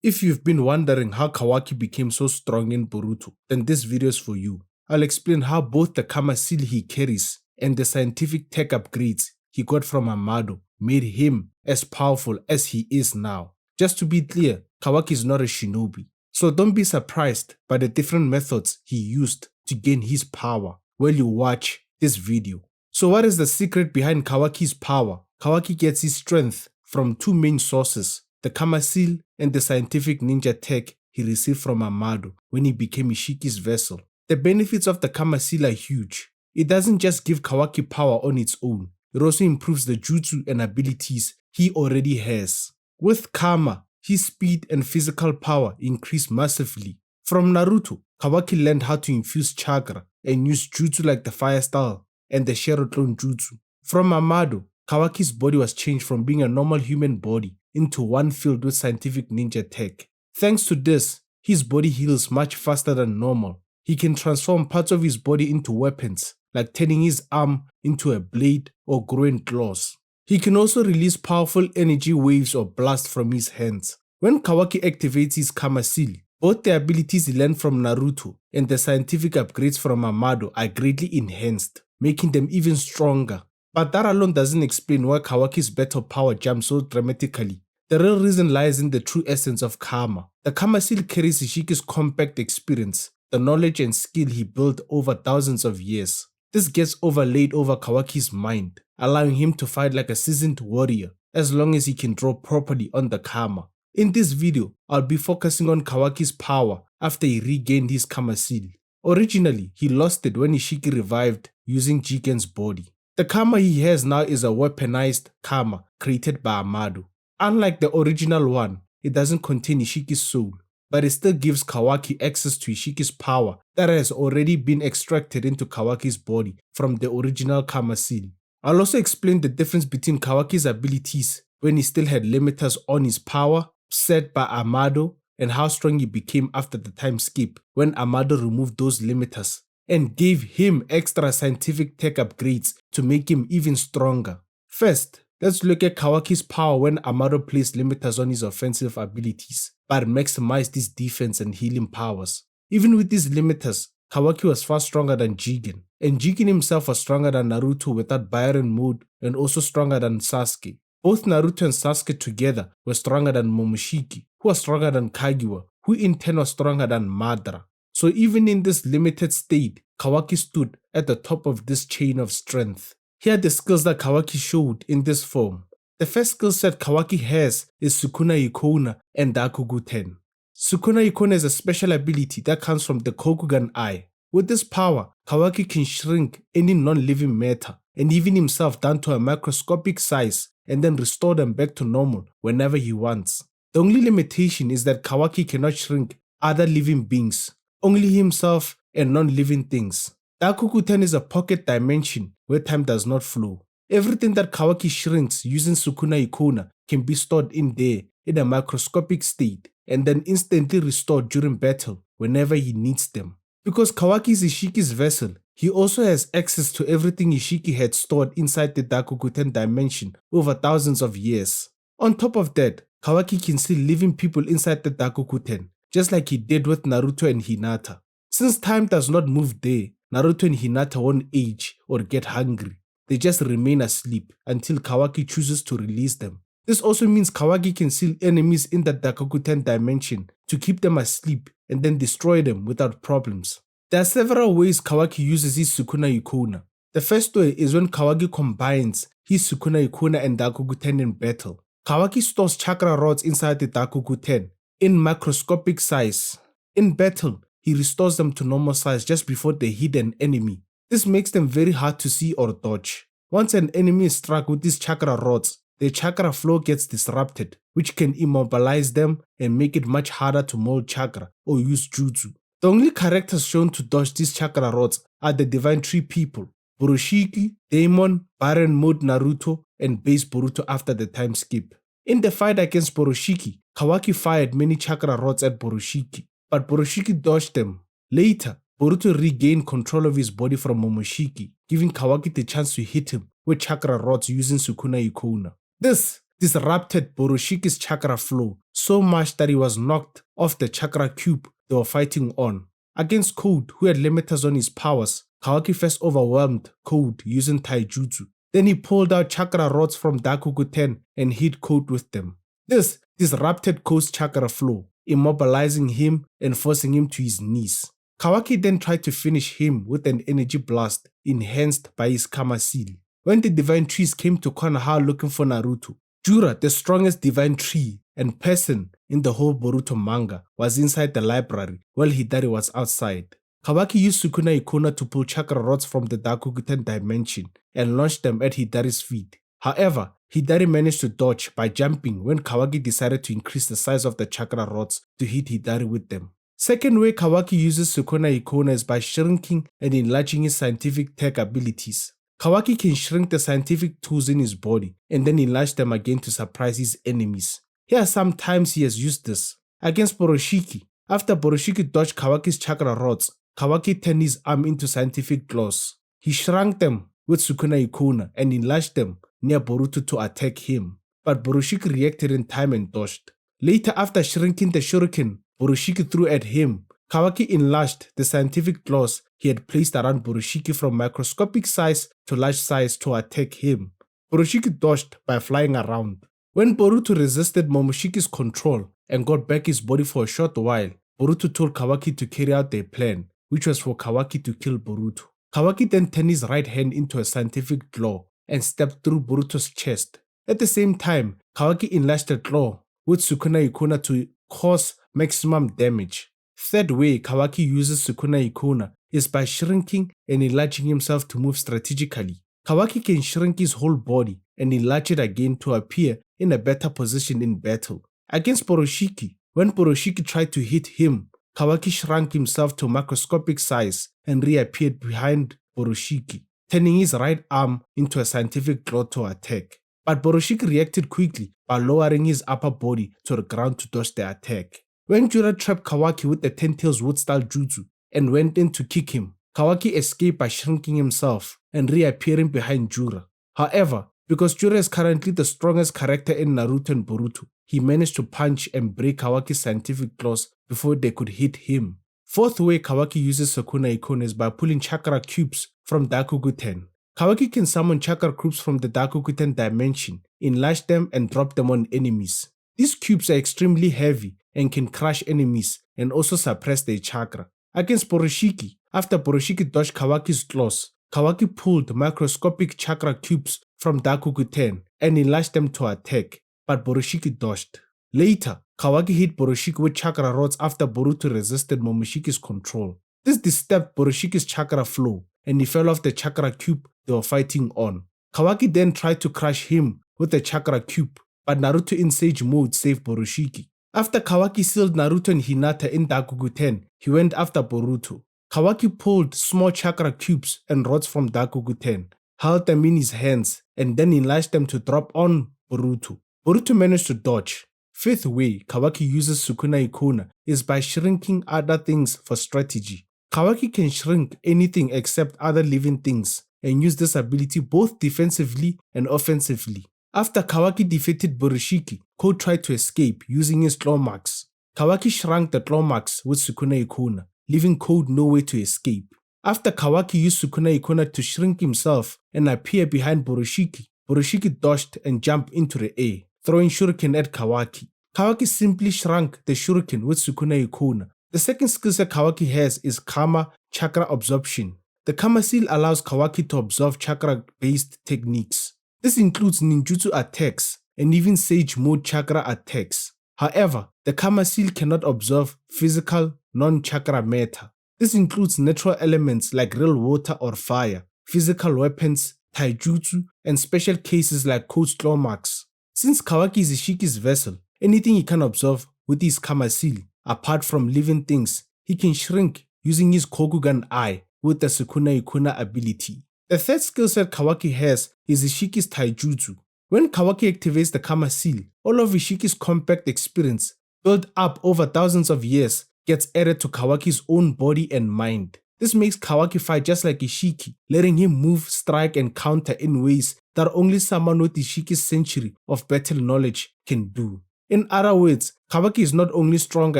If you've been wondering how Kawaki became so strong in Boruto, then this video is for you. I'll explain how both the Kama seal he carries and the scientific tech upgrades he got from Amado made him as powerful as he is now. Just to be clear, Kawaki is not a shinobi, so don't be surprised by the different methods he used to gain his power while you watch this video. So what is the secret behind Kawaki's power? Kawaki gets his strength from two main sources, the Kama seal and the scientific ninja tech he received from Amado when he became Isshiki's vessel. The benefits of the Kama seal are huge. It doesn't just give Kawaki power on its own, it also improves the jutsu and abilities he already has. With Kama, his speed and physical power increase massively. From Naruto, Kawaki learned how to infuse chakra and use jutsu like the fire style and the Clone jutsu. From Amado, Kawaki's body was changed from being a normal human body into one filled with scientific ninja tech. Thanks to this, his body heals much faster than normal. He can transform parts of his body into weapons, like turning his arm into a blade or growing claws. He can also release powerful energy waves or blasts from his hands. When Kawaki activates his Kama seal, both the abilities he learned from Naruto and the scientific upgrades from Amado are greatly enhanced, making them even stronger. But that alone doesn't explain why Kawaki's battle power jumps so dramatically. The real reason lies in the true essence of Kama. The Kama seal carries Isshiki's compact experience, the knowledge and skill he built over thousands of years. This gets overlaid over Kawaki's mind, allowing him to fight like a seasoned warrior as long as he can draw properly on the Kama. In this video, I'll be focusing on Kawaki's power after he regained his Kama seal. Originally, he lost it when Isshiki revived using Jigen's body. The Kama he has now is a weaponized Kama created by Amado. Unlike the original one, it doesn't contain Ishiki's soul, but it still gives Kawaki access to Ishiki's power that has already been extracted into Kawaki's body from the original Kama seal. I'll also explain the difference between Kawaki's abilities when he still had limiters on his power set by Amado and how strong he became after the time skip when Amado removed those limiters and gave him extra scientific tech upgrades to make him even stronger. First, let's look at Kawaki's power when Amado placed limiters on his offensive abilities, but maximized his defense and healing powers. Even with these limiters, Kawaki was far stronger than Jigen, and Jigen himself was stronger than Naruto without Byron mode and also stronger than Sasuke. Both Naruto and Sasuke together were stronger than Momoshiki, who was stronger than Kaguya, who in turn was stronger than Madara. So even in this limited state, Kawaki stood at the top of this chain of strength. Here are the skills that Kawaki showed in this form. The first skill set Kawaki has is Sukunahikona and Daikokuten. Sukunahikona is a special ability that comes from the Kokugan Eye. With this power, Kawaki can shrink any non-living matter and even himself down to a microscopic size and then restore them back to normal whenever he wants. The only limitation is that Kawaki cannot shrink other living beings, only himself and non-living things. Daikokuten is a pocket dimension where time does not flow. Everything that Kawaki shrinks using Sukunahikona can be stored in there in a microscopic state and then instantly restored during battle whenever he needs them. Because Kawaki is Ishiki's vessel, he also has access to everything Isshiki had stored inside the Daikokuten dimension over thousands of years. On top of that, Kawaki can see living people inside the Daikokuten, just like he did with Naruto and Hinata. Since time does not move there, Naruto and Hinata won't age or get hungry. They just remain asleep until Kawaki chooses to release them. This also means Kawaki can seal enemies in the Daikokuten dimension to keep them asleep and then destroy them without problems. There are several ways Kawaki uses his Sukunahikona. The first way is when Kawaki combines his Sukunahikona and Daikokuten in battle. Kawaki stores chakra rods inside the Daikokuten in microscopic size. In battle, he restores them to normal size just before they hit an enemy. This makes them very hard to see or dodge. Once an enemy is struck with these chakra rods, the chakra flow gets disrupted, which can immobilize them and make it much harder to mold chakra or use jutsu. The only characters shown to dodge these chakra rods are the Divine Tree people, Borushiki, Daemon, Byron Mode Naruto, and Base Boruto after the time skip. In the fight against Borushiki, Kawaki fired many chakra rods at Borushiki, but Borushiki dodged them. Later, Boruto regained control of his body from Momoshiki, giving Kawaki the chance to hit him with chakra rods using Sukunahikona. This disrupted Boroshiki's chakra flow so much that he was knocked off the chakra cube they were fighting on. Against Code, who had limiters on his powers, Kawaki first overwhelmed Code using taijutsu. Then he pulled out chakra rods from Daikokuten and hit Code with them. This disrupted Code's chakra flow, immobilizing him and forcing him to his knees. Kawaki then tried to finish him with an energy blast enhanced by his Kama Seal. When the divine trees came to Konoha looking for Naruto, Jura, the strongest divine tree and person in the whole Boruto manga, was inside the library while Hidari was outside. Kawaki used Sukunahikona to pull chakra rods from the Daikokuten dimension and launched them at Hidari's feet. However, Hidari managed to dodge by jumping when Kawaki decided to increase the size of the chakra rods to hit Hidari with them. Second way Kawaki uses Sukunahikona is by shrinking and enlarging his scientific tech abilities. Kawaki can shrink the scientific tools in his body and then enlarge them again to surprise his enemies. Here are some times he has used this. Against Boroshiki, after Boroshiki dodged Kawaki's chakra rods, Kawaki turned his arm into scientific claws. He shrunk them with Sukunahikona and enlarged them near Boruto to attack him, but Boroshiki reacted in time and dodged. Later, after shrinking the shuriken Boroshiki threw at him, Kawaki enlarged the scientific claws he had placed around Boroshiki from microscopic size to large size to attack him. Boroshiki dodged by flying around. When Boruto resisted Momoshiki's control and got back his body for a short while, Boruto told Kawaki to carry out their plan, which was for Kawaki to kill Boruto. Kawaki then turned his right hand into a scientific claw and stepped through Boruto's chest. At the same time, Kawaki enlarged the claw with Sukunahikona to cause maximum damage. Third way Kawaki uses Sukunahikona is by shrinking and enlarging himself to move strategically. Kawaki can shrink his whole body and enlarge it again to appear in a better position in battle. Against Boroshiki, when Boroshiki tried to hit him, Kawaki shrunk himself to macroscopic size and reappeared behind Boroshiki, turning his right arm into a scientific claw to attack. But Boroshiki reacted quickly by lowering his upper body to the ground to dodge the attack. When Jura trapped Kawaki with the Ten Tails Wood-style jutsu and went in to kick him, Kawaki escaped by shrinking himself and reappearing behind Jura. However, because Jura is currently the strongest character in Naruto and Boruto, he managed to punch and break Kawaki's scientific claws before they could hit him. Fourth way Kawaki uses Sukunahikona is by pulling chakra cubes from Daikokuten. Kawaki can summon chakra cubes from the Daikokuten dimension, enlarge them and drop them on enemies. These cubes are extremely heavy and can crush enemies and also suppress their chakra. Against Boroshiki, after Boroshiki dodged Kawaki's claws, Kawaki pulled microscopic chakra cubes from Daikokuten and enlarged them to attack, but Boroshiki dodged. Later, Kawaki hit Boroshiki with chakra rods after Boruto resisted Momoshiki's control. This disturbed Boroshiki's chakra flow and he fell off the chakra cube they were fighting on. Kawaki then tried to crush him with the chakra cube, but Naruto in Sage mode saved Boroshiki. After Kawaki sealed Naruto and Hinata in Daikokuten, he went after Boruto. Kawaki pulled small chakra cubes and rods from Daikokuten, held them in his hands, and then enlarged them to drop on Boruto. Boruto managed to dodge. Fifth way Kawaki uses Sukunahikona is by shrinking other things for strategy. Kawaki can shrink anything except other living things and use this ability both defensively and offensively. After Kawaki defeated Boroshiki, Code tried to escape using his claw marks. Kawaki shrunk the claw marks with Sukunahikona, leaving Code no way to escape. After Kawaki used Sukunahikona to shrink himself and appear behind Boroshiki, Boroshiki dodged and jumped into the air, throwing shuriken at Kawaki. Kawaki simply shrunk the shuriken with Sukunahikona. The second skill set Kawaki has is Kama Chakra Absorption. The Kama Seal allows Kawaki to absorb chakra-based techniques. This includes ninjutsu attacks and even Sage mode chakra attacks. However, the Kama Seal cannot absorb physical, non-chakra matter. This includes natural elements like real water or fire, physical weapons, taijutsu, and special cases like Code's claw marks. Since Kawaki is Isshiki's vessel, anything he can absorb with his Kama Seal, apart from living things, he can shrink using his Kokugan Eye with the Sukunahikona ability. The third skill set Kawaki has is Isshiki's taijutsu. When Kawaki activates the Kama Seal, all of Isshiki's compact experience, built up over thousands of years, gets added to Kawaki's own body and mind. This makes Kawaki fight just like Isshiki, letting him move, strike, and counter in ways that only someone with Isshiki's century of battle knowledge can do. In other words, Kawaki is not only stronger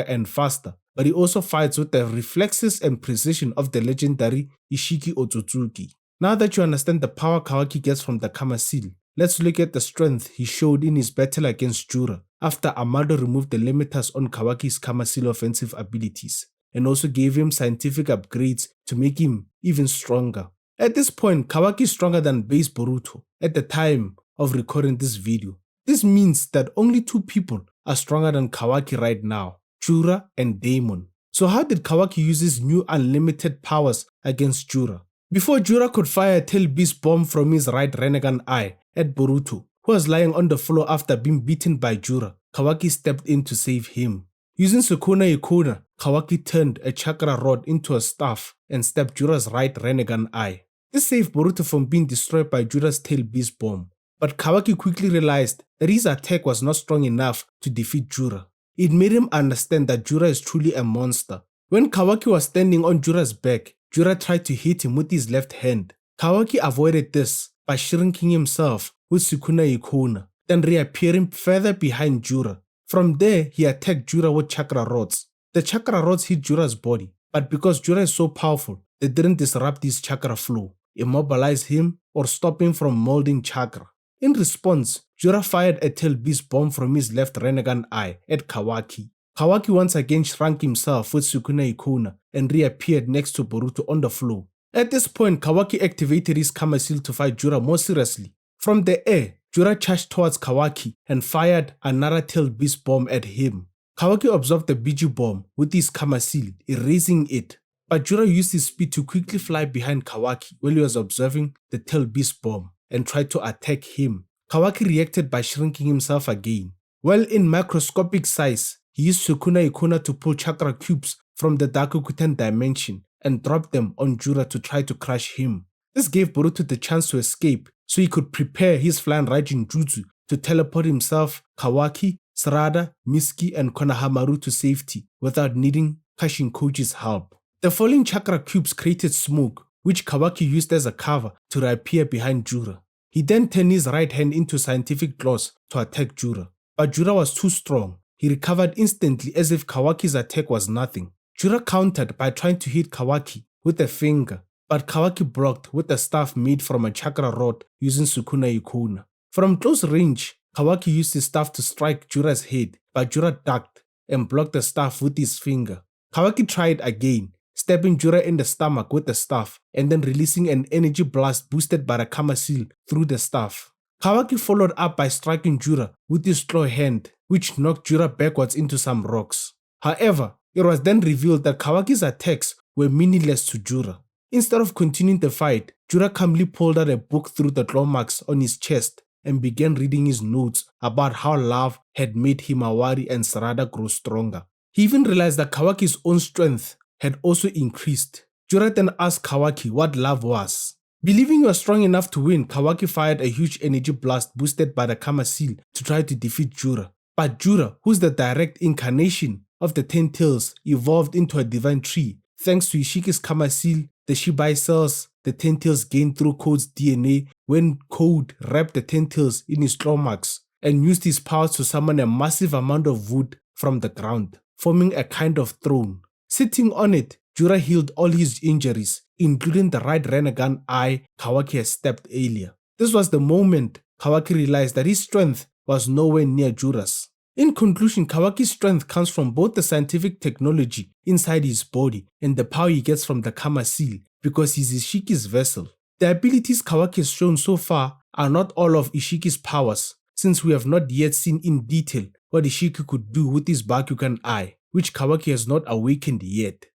and faster, but he also fights with the reflexes and precision of the legendary Isshiki Ōtsutsuki. Now that you understand the power Kawaki gets from the Kama Seal, let's look at the strength he showed in his battle against Jura after Amado removed the limiters on Kawaki's Kama Seal offensive abilities and also gave him scientific upgrades to make him even stronger. At this point, Kawaki is stronger than base Boruto at the time of recording this video. This means that only 2 people are stronger than Kawaki right now, Jura and Daemon. So how did Kawaki use his new unlimited powers against Jura? Before Jura could fire a tail beast bomb from his right Rinnegan eye at Boruto, who was lying on the floor after being beaten by Jura, Kawaki stepped in to save him. Using Sukunahikona, Kawaki turned a chakra rod into a staff and stabbed Jura's right Rinnegan eye. This saved Boruto from being destroyed by Jura's tail beast bomb. But Kawaki quickly realized that his attack was not strong enough to defeat Jura. It made him understand that Jura is truly a monster. When Kawaki was standing on Jura's back, Jura tried to hit him with his left hand. Kawaki avoided this by shrinking himself with Sukunahikona, then reappearing further behind Jura. From there, he attacked Jura with chakra rods. The chakra rods hit Jura's body, but because Jura is so powerful, they didn't disrupt his chakra flow, immobilize him, or stop him from molding chakra. In response, Jura fired a tail beast bomb from his left Rinnegan eye at Kawaki. Kawaki once again shrunk himself with Sukunahikona and reappeared next to Boruto on the floor. At this point, Kawaki activated his Kama Seal to fight Jura more seriously. From the air, Jura charged towards Kawaki and fired another tail beast bomb at him. Kawaki absorbed the Biju bomb with his Kama Seal, erasing it. But Jura used his speed to quickly fly behind Kawaki while he was observing the tail beast bomb and tried to attack him. Kawaki reacted by shrinking himself again. While in microscopic size, he used Sukunahikona to pull chakra cubes from the Daikokuten dimension and drop them on Jura to try to crush him. This gave Boruto the chance to escape so he could prepare his flying Raijin Jutsu to teleport himself, Kawaki, Sarada, Miski and Konohamaru to safety without needing Kashinkoji's help. The falling chakra cubes created smoke, which Kawaki used as a cover to reappear behind Jura. He then turned his right hand into scientific claws to attack Jura. But Jura was too strong. He recovered instantly as if Kawaki's attack was nothing. Jura countered by trying to hit Kawaki with a finger, but Kawaki blocked with a staff made from a chakra rod using Sukunahikona. From close range, Kawaki used his staff to strike Jura's head, but Jura ducked and blocked the staff with his finger. Kawaki tried again, stabbing Jura in the stomach with the staff and then releasing an energy blast boosted by the Kama Seal through the staff. Kawaki followed up by striking Jura with his claw hand, which knocked Jura backwards into some rocks. However, it was then revealed that Kawaki's attacks were meaningless to Jura. Instead of continuing the fight, Jura calmly pulled out a book through the claw marks on his chest and began reading his notes about how love had made Himawari and Sarada grow stronger. He even realized that Kawaki's own strength had also increased. Jura then asked Kawaki what love was. Believing he was strong enough to win, Kawaki fired a huge energy blast boosted by the Kama Seal to try to defeat Jura. But Jura, who's the direct incarnation of the Ten Tails, evolved into a divine tree. Thanks to Ishiki's Kama Seal, the Shibai cells the Ten Tails gained through Code's DNA when Code wrapped the Ten Tails in his claw marks and used his powers to summon a massive amount of wood from the ground, forming a kind of throne. Sitting on it, Jura healed all his injuries, including the right Rinnegan eye Kawaki had stabbed earlier. This was the moment Kawaki realized that his strength was nowhere near Jura's. In conclusion, Kawaki's strength comes from both the scientific technology inside his body and the power he gets from the Kama Seal because he's Ishiki's vessel. The abilities Kawaki has shown so far are not all of Ishiki's powers, since we have not yet seen in detail what Isshiki could do with his Bakugan eye, which Kawaki has not awakened yet.